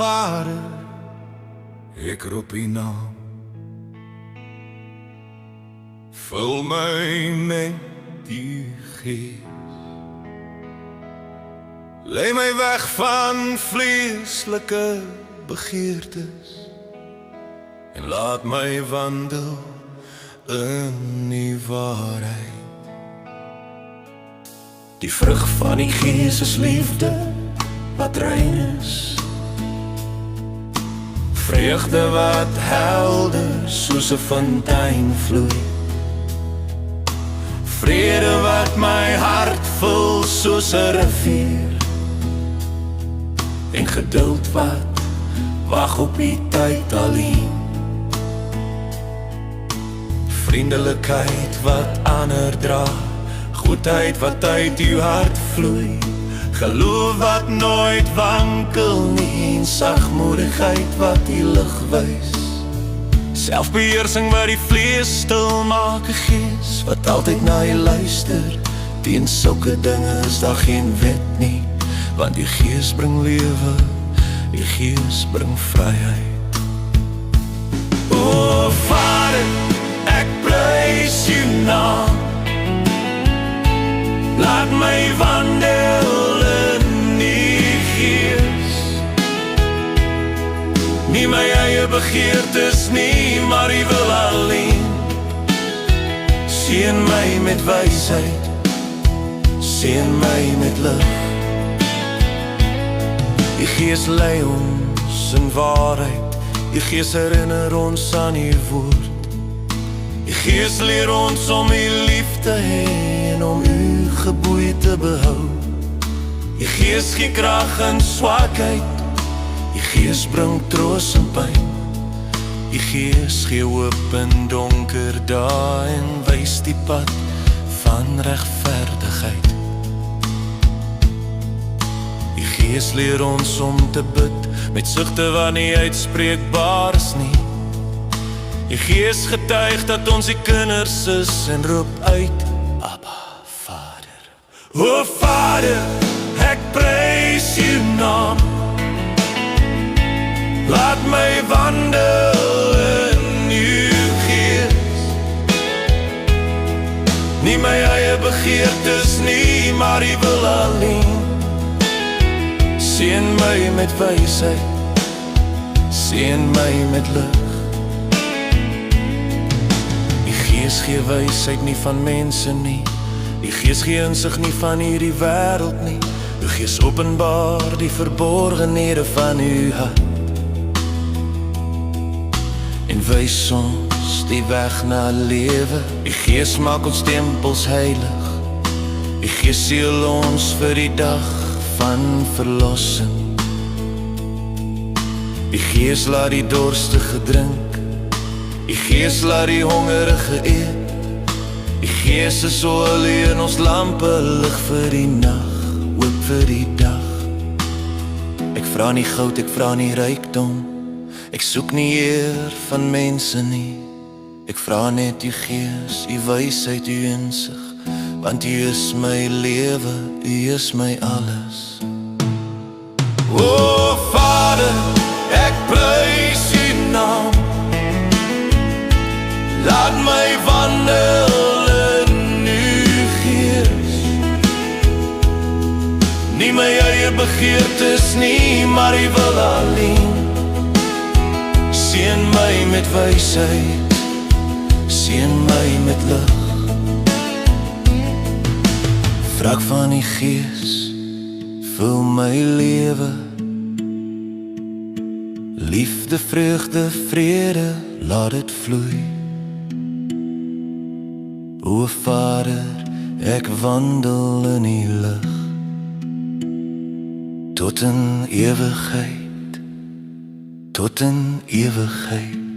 Vader, ek roep U naam. Vul my met U Gees. Lei my weg van vleeslike begeertes en laat my wandel in die waarheid. Die vrug van die Gees is liefde wat rein is, vreugde wat helder soos 'n fontein vloei, vrede wat my hart vul soos 'n rivier, en geduld wat wag op die tyd alleen. Vriendelikheid wat ander dra, goedheid wat uit uw hart vloei, geloof wat nooit wankel nie, en sagmoedigheid wat die lig wys, selfbeheersing wat die vlees stil maak, 'n Gees wat altyd na jy luister. Teen sulke dinge is daar geen wet nie, want die Gees bring lewe, die Gees bring vryheid. O Vader, ek prys U naam. Laat my wandel in die Gees, nie my eie begeertes nie, maar U wil alleen. Seën my met wysheid, seën my met lig. U Gees lei ons in waarheid, U Gees herinner ons aan U woord. U Gees leer ons om U lief te hê en om U geboei te behou. U Gees gee krag in swakheid, U Gees bring troos in pyn. U Gees gee hoop in donker dae en wys die pad van regverdigheid. U Gees leer ons om te bid met sugte wat nie uitspreekbaar is nie. U Gees getuig dat ons die kinders is en roep uit, Abba, Vader. O Vader, ek prys U naam. Laat my wandel in U Gees, nie my eie begeertes nie, maar U wil alleen. Seën my met wysheid, seën my met lig. Die Gees gee wysheid nie van mense nie, die Gees gee insig nie van hierdie wêreld nie. Die Gees openbaar die verborgenhede van U hart en wys ons die weg na lewe. Die Gees maak ons tempels heilig, die Gees seël ons vir die dag van verlossing. Die Gees laat die dorstige drink, die Gees laat die hongerige eet. Die Gees is olie in ons lampe, lig vir die nag, hoop vir die dag. Ek vra nie goud, ek vra nie rykdom, ek soek nie eer van mense nie. Ek vra net U Gees, U wysheid, U insig, want U is my lewe, U is my alles. O Vader, ek prys U naam. Laat my wandel in U Gees, nie my eie begeertes nie, maar U wil alleen. Seën my met wysheid, seën my met lig. Vrag van die Gees, vul my lewe. Liefde, vreugde, vrede, laat dit vloei. O Vader, ek wandel in U lig, tot in ewigheid, tot in ewigheid.